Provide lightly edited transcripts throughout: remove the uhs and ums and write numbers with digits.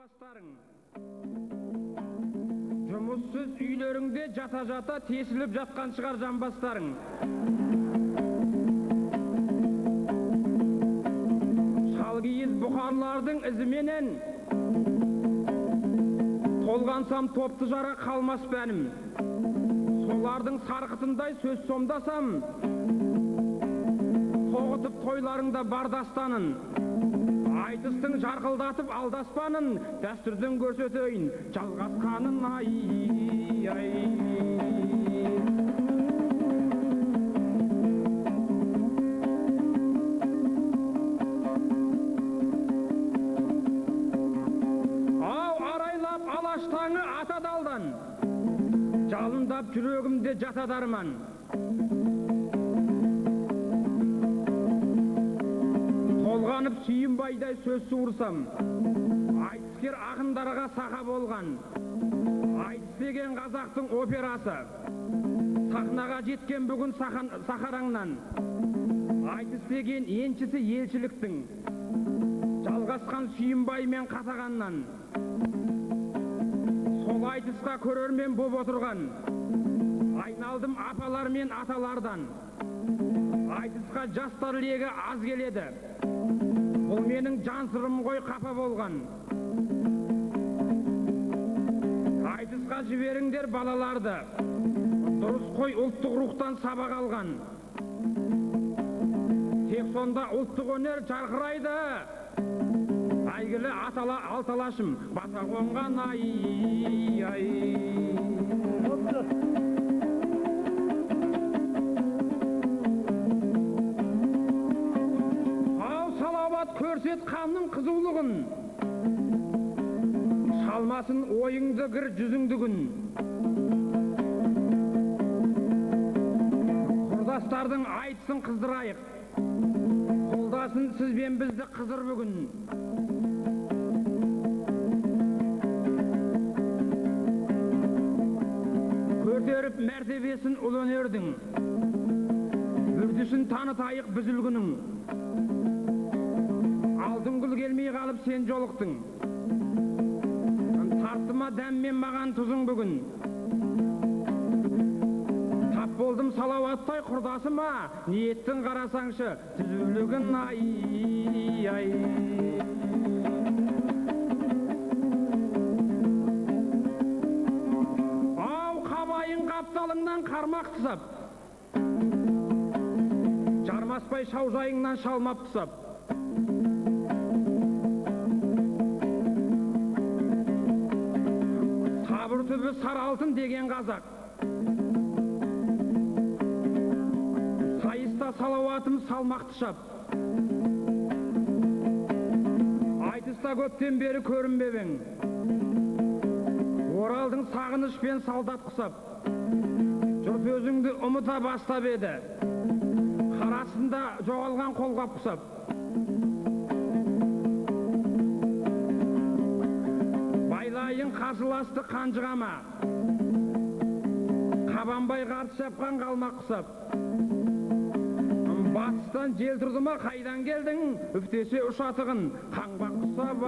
жамбастарың. Жұмыссыз үйлеріңде жата-жата тесіліп жатқан шығар жамбастарың. Шалгиіз бұқарлардың ізіменен толғансам топты жара қалмас бәнім. Солардың сарқытындай сөз сомдасам, тоғытып тойларыңда бар дастанын. Айтыстың жарқылдатып алдаспанын, дәстүрдің көрсетейін жалғасқанын. Ау арайлап алаштаңы атадалдан, жалындап жүрегімде жатады арман. Толғанып сүйінбайдай сөз суырсам, айтыскер ақындарға сақа болған. Айтыс деген қазақтың операсы, сахнаға жеткен бүгін сахараңнан. Айтыс деген еншісі елшіліктің, жалғасқан сүйінбаймен қатағаннан. Сол айтыста көрермен боп отырған, айналдым апалар мен аталардан. Айтысқа жастар легі аз келеді, бұл менің жан сырым ғой қапа болған. Айтысқа жіберіңдер балаларды, дұрыс қой ұлттық рухтан сабақ алған. Тек сонда ұлттық өнер жарқырайды, әйгілі алталашым бата қонған. Көрсет қанның қызулығын, шалмасын ойыңды кір жүзіңді күн. Құрдастардың айтсын қыздырайық, қолдасын сізбен бізді қызыр бүгін. Көтеріп мәртебесін ұл өнердің, үрдісін танытайық біз үлгінің. Алдың гүл келмей қалып сен жолықтың, тартыма дәммен маған тұзың бүгін. Тап болдым салауаттай құрдасыма, ниеттің қарасаңшы түзулігін. Ау қабайын қапталыңнан қармақ тұсап, жармаспай шаужайыңнан шалмап тұсап. Түбі сары алтын деген қазақ, сайыста салауатым салмақты шап. Айтыста көптен бері көрінбебең, оралдың сағынышпен салдат құсап. Жұрт өзіңді ұмыта бастап еді, қарасында жоғалған қолғап құсап. Байлайын қарсыласты қанжығама, қабанбай қарсы шапқан қалмақ құсап. Батыстан жел тұрды ма қайдан келдің, үфтесе ұшатығын қаңбақ құсап.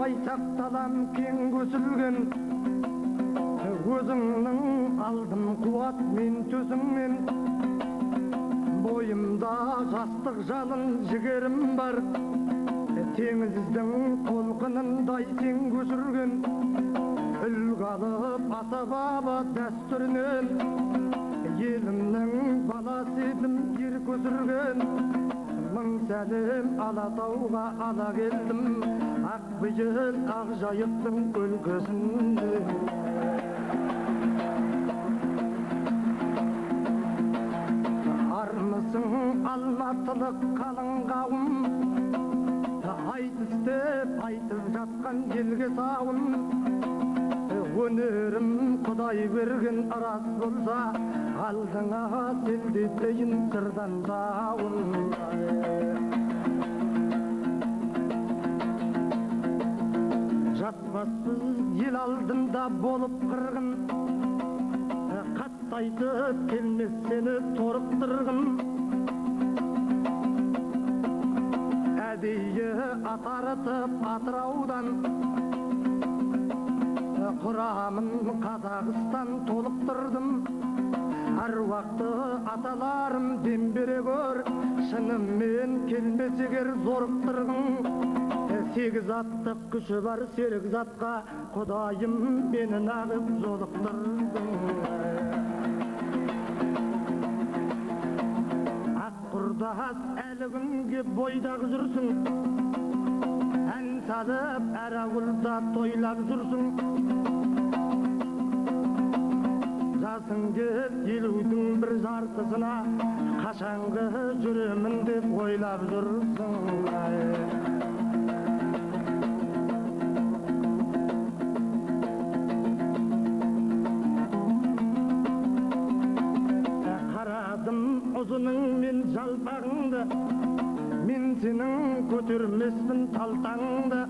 Айтақталам кең көсілген, өзіңнің алдым қуат мен төсіңмен. Бойымда жастық жалын жігерім бар, теңіздің толқынындай сен көшірген. Үлгі алып ата баба дәстүрінен, елімнің баласы едім ер көсірген. Мың сәлем Алатауға ала келдім, ақ бейіл ақ жайықтың өлкесінде. Армысың алматылық қалың қауым, айтыс деп айтып жатқан елге сауын. Өнерім Құдай берген рас болса, алдыңа селдетейін сырдан жауын. Жатпаспыз ел алдында болып қырғын, қатты айтып келмес сені торықтырғын. Әдейі атарытып Атыраудан, құрамын Қазақстан толықтырдым. Аруақты аталарым дем бере көр, шынымен келмес егер зорықтырғын. Сегіз аттық күші бар серік затқа, Құдайым мені нағып жолықтырдың. Ақ құрдас әлі күнге бойдақ жүрсің, ән салып әр ауылда тойлап жүрсің. Жасың кеп елудің бір жартысына, қашанғы жүремін деп ойлап жүрсің. Ұзының мен жалпағыңды, мен сенің көтермеспін талтаңды.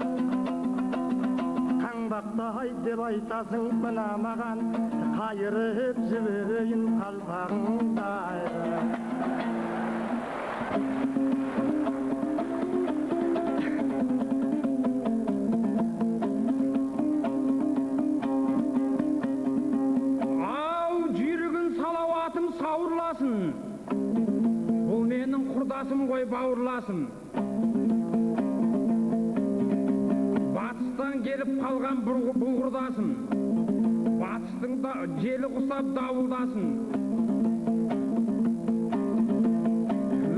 Қаңбақтай деп айтасың мына маған, қайырып жіберейін қалпағыңды. Ау, жүйрігін салауатым сауырласын. Бұл менің құрдасым ғой, бауырласым. Батыстан келіп қалған бұл құрдасым. Батыстың да желі құсап дауылдасын.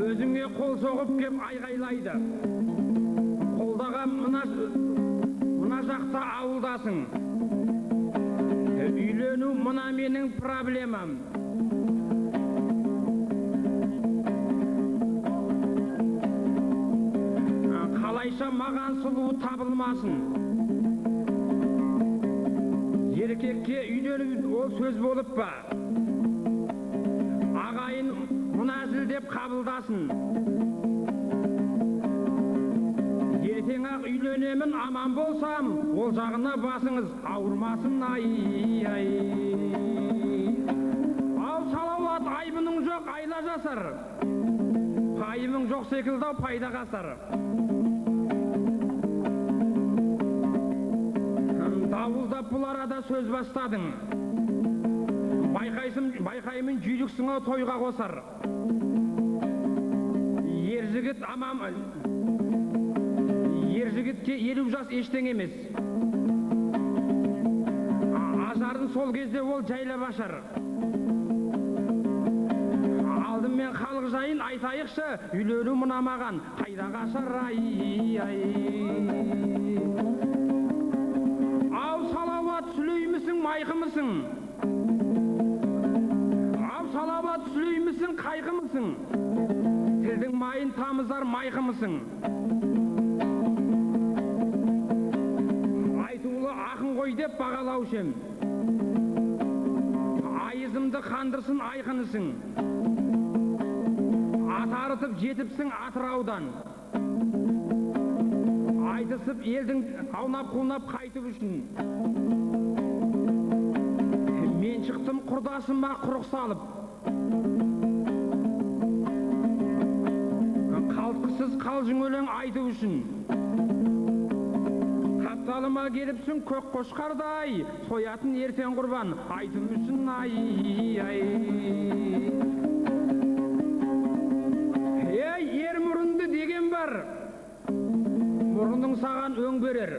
Өзіңе қол соғып кеп айғайлайды. Қолдаған мына жақта ауылдасың. Үйлену мына менің проблемам. Қалайша маған сұлу табылмасын. Еркекке үйлену ол сөз болып па? Ағайын мұны әзілдеп қабылдасын. Ертең ақ үйленемін, аман болсам, ол жағына басыңыз ауырмасын. Ай. Ал салауат, айбының жоқ, айла жасар. Пайымың жоқ секілді пайда қасар. Дауылдап бұл арада сөз бастадың. Байқаймын жүйріксіңі тойға қосар. Ер жігітке 50 жас ештең емес. Ажарын сол кезде ол жайлап ашар. Алдымен халық жайын айтайықшы, үйлену мына маған қайда қашар. Ау салауат, сүлеймісің, майқымысың? Ау салауат, сүлеймісің, қайқымысың? Тілдің майын тамызар майқымысың? Айтулы ақын ғой деп бағалаушым. Айызымды қандырсын айқынысың. Атарытып жетіпсің Атыраудан. Айтысып елдің аунап-қунап қайтып үшін. Мен шықтым құрдасыма құрық салып. Қалтқысыз қалжың өлең айтып үшін. Қапталыма келіпсің көк қошқардай, соятын ертең құрбан айтып үшін. Ер мұрынды деген бар. Мұрының саған өң берер.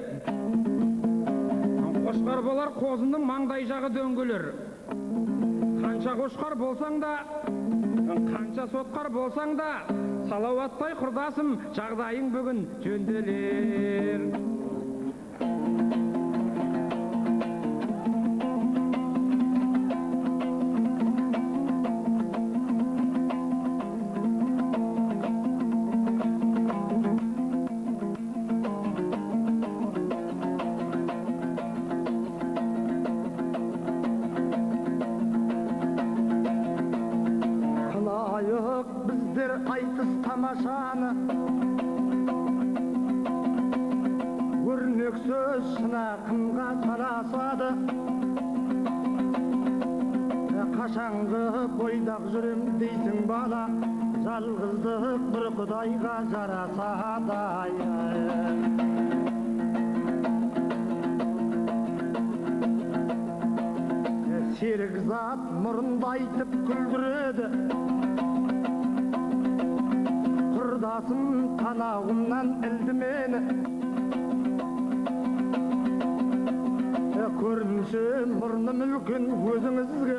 Қошқар болар, қозының маңдай жағы дөңгелер. Қанша қошқар болсаң да, қанша сотқар болсаң да, салауаттай құрдасым, жағдайың бүгін жөнделер. айтыс тамашаны өрнек сөз шынақынға жарасады қашанғы бойдақ жүрем дейсің бала жалғыздық бір құдайға жарасады серік зат мұрынды айтып күлдіреді құрдасым танауымнан ілді мені көрінсе мұрным үлкен өзіңізге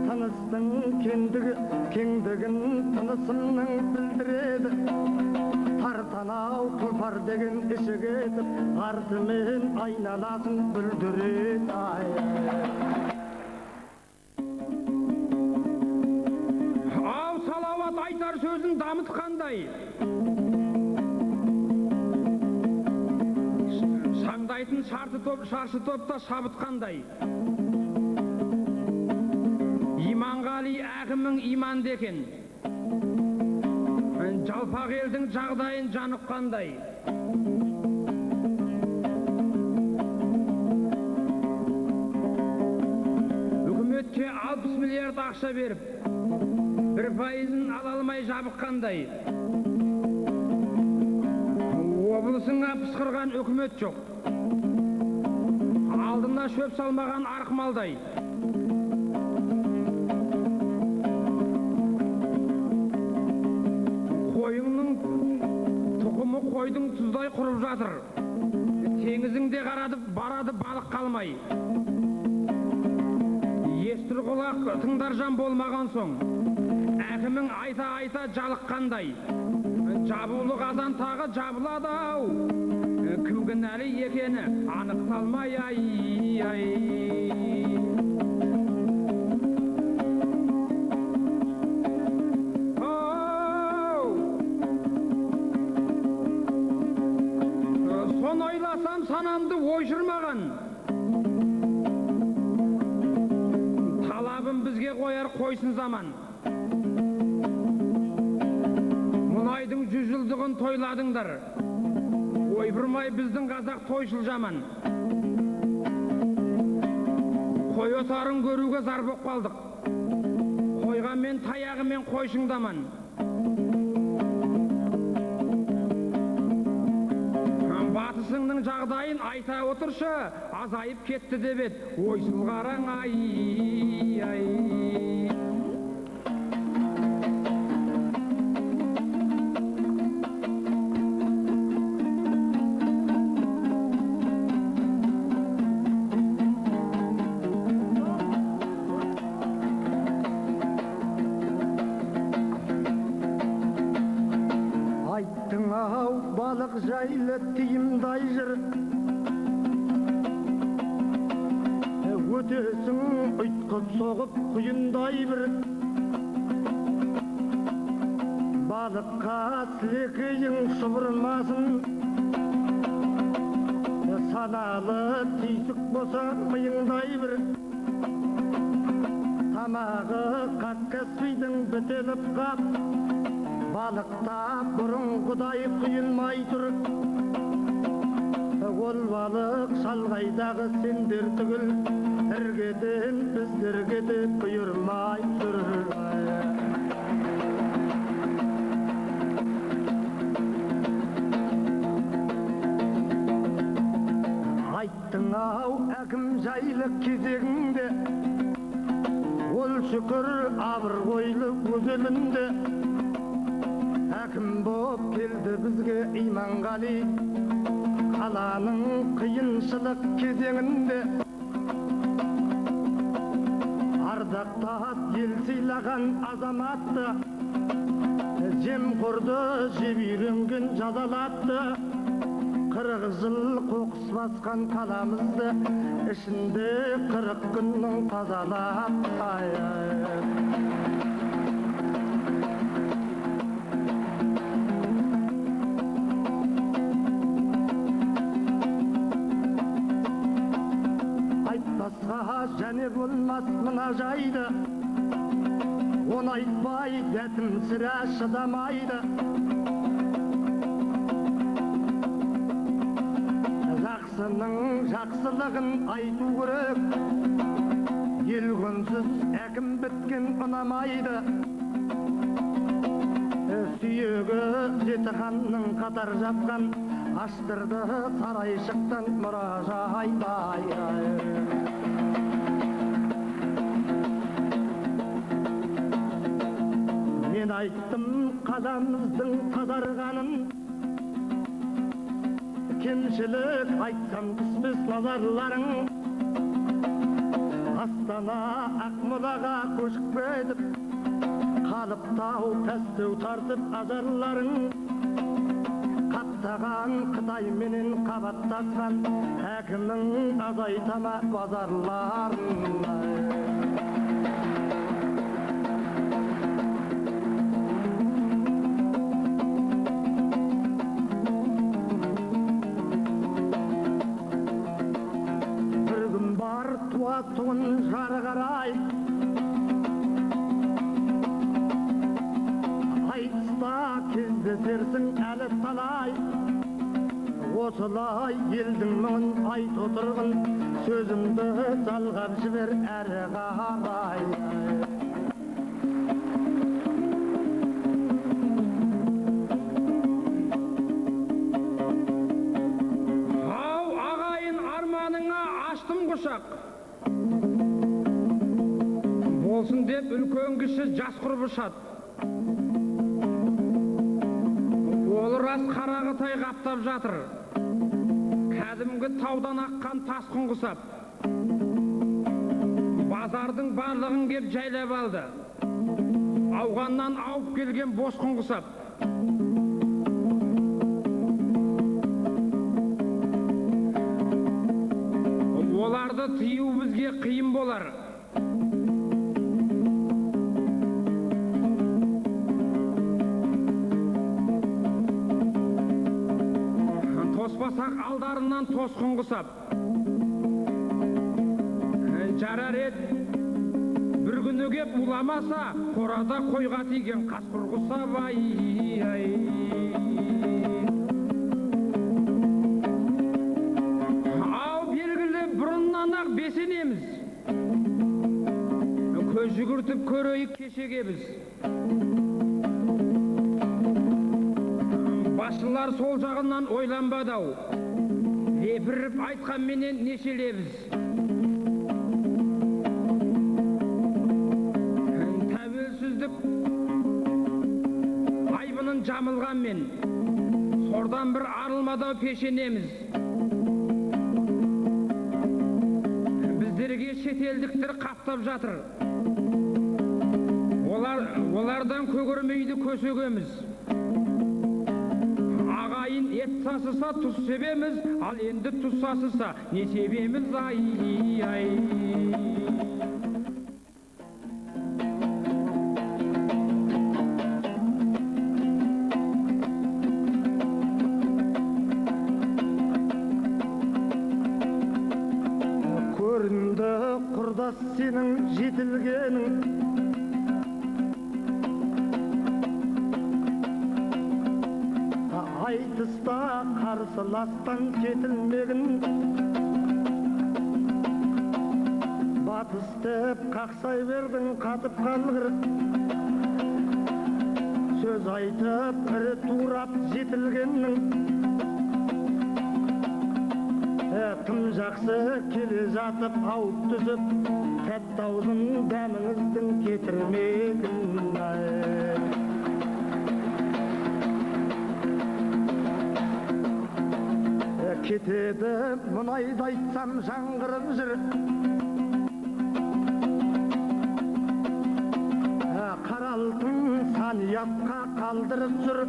тыныстың кеңдігін тынысымның білдіреді тартанау тұлпар деген іші кетіп артымен айналасын бүлдіреді ау салауат айтар сөзін дамытқандай шаңдайтын шаршы топта шабытқандай иманғали әкімің иманды екен жалпақ елдің жағдайын жаныққандай үкіметке 60 миллиард ақша беріп 1% ала алмай жабыққандай облысыңа пысқырған үкімет жоқ алдына шөп салмаған арқмалдай қойыңның тұқымы қойдың тұздай құрып жатыр теңізіңде қарады барады балық қалмай естір құлақ тыңдаржан болмаған соң әкімің айта жалыққандай жабулы қазан тағы жабылады ау кім кінәлі екені анықталмай соны ойласам санамды ой жүрмаған талабым бізге қояр қойсын заман мұнайдың 100 жылдығын тойладыңдар ойбырмай біздің қазақ тойшыл жаман қой отарын көруге зар боп қалдық қойғанмен таяғымен қойшыңдаман батысыңның жағдайын айта отыршы азайып кетті деп ед ойсыз қараң балық жайлы тиымдай жыр өтесің ұйтқып соғып құйындай бір балыққа сілекейің шұбырмасын саналы түйсік болса миыңдай бір тамағы қаскаспидің бітеліп қап балықта бұрынғыдай құйылмай тұр ол балық шалғайдағы сендер түгіл іргеден біздерге де бұйырмай тұр айттың ау әкім жайлы кезегіңде ол шүкір абыройлы өз елінде әкім боп келді бізге иманғали қаланың қиыншылық кезеңінде ардақтап ел сыйлаған азаматты жемқорды жеп үйренген жазалатты 40 жыл қоқыс басқан қаламызды ішінде 40 күннің тазалап айтпасқа және болмас мына жайды оны айтпай дәтім сірә шыдамайды. Жақсының жақсылығын айту керек, ел күнсіз әкім біткен ұнамайды. Сүйегі жеті ханның қатар жатқан, аштырды сарайшықтан мұражай. Мен айттым қазанымыздың тазарғанын, кемшілік айтсам түспес назарларың. Астана Ақмолаға көшіп кетіп, қалып тау пәстеу тартып ажарларың. Қаптаған Қытай менен қабаттасқан, әкімнің азайтама базарларын. Bir gün бар туатуын жары қарай, айтыста кездесерсің әлі талай. Осылай елдің мұңын айт отырғын, сөзімді жалғап жібер әрі қарай. Ау ағайын, арманыңа аштым құшақ, болсын деп үлкен кіші жас құрбы шат. Ол рас қарағытай қаптап жатыр, кәдімгі таудан аққан тасқын құсап. Базардың барлығын кеп жайлап алды, ауғаннан ауып келген босқын құсап. Оларды тыю бізге қиын болар. Тоспасақ алдарынан тосқын құсап. Жарар ед, бір күні кеп уламаса, қорада қойға тиген қасқыр құсап. Ау белгілі бұрыннан ақ бесенеміз, көз жүгіртіп көрейік кешегеміз. Басшылар сол жағынан ойланбадау, лепіріп айтқан менен нешелебіз. Тәуелсіздік айбының жамылған мен, сордан бір арылмадау пешенеміз. Біздерге шетелдіктер қаптап жатыр, олардан көгермейді көсегеміз. Ағайын ет сасыса тұз себеміз, ал енді тұз сасыса не себеміз? Көрінді құрдас сенің жетілгенің, айтыста қарсыластан кетілмегін. Батыс деп қақсай бердің қатып қалғыр, сөз айтып ірі турап жетілгеннің. Тым жақсы келе жатып ауып түсіп, тәтті аузын дәміңіздің кетірмегін. Кетеді мұнайды айтсам жаңғырып жүр, қара алтын саниятқа қалдырып жүр.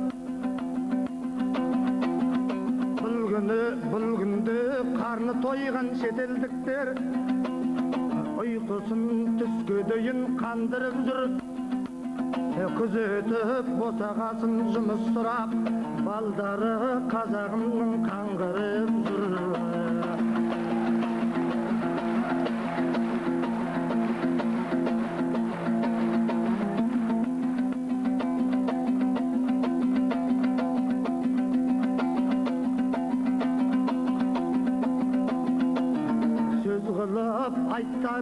Бұл күнде қарны тойған шетелдіктер, ұйқысын түске дейін қандырып жүр. Күзетіп босағасын жұмыс сұрап, балдары қазағымның қаңғырып жүр.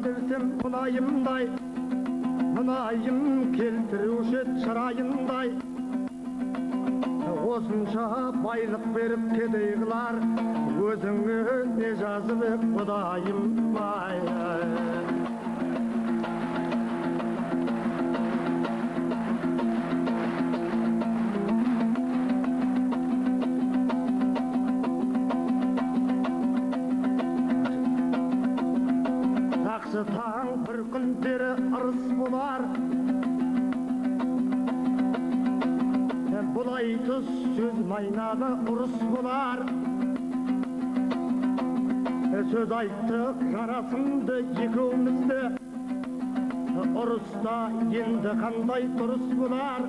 берсем мұнайымдай, мұнайым келтіруші шырайындай. Осынша байлық беріп кедей қылар, өзіңе не жазып ек құдайым бай. Жақсы таң бір күндері ырыс болар, бұлай тұс сөз майналы ұрыс болар. Сөз айттық жарасымды екеумізді, ұрыста енді қандай тұрыс болар.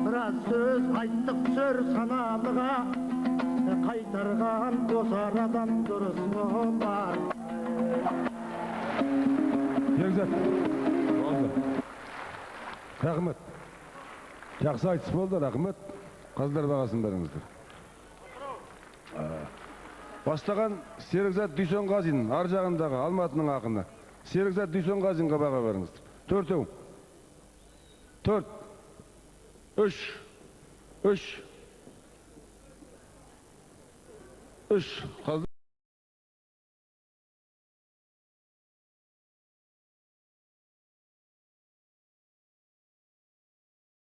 Біраз сөз айттық сөр саналыға, қайтарған осы арадан дұрыс болар. Ерзат, болды. Рахмет. Жақсы айтыс болды, рахмет. Қаздар бағасын беріңіздер. Бастаған Серікзат Дүйсенғазин, ар жағындағы Алматының ақыны. Серікзат Дүйсенғазинға баға беріңіздер. Төртеу. Төрт. Үш. Қалды.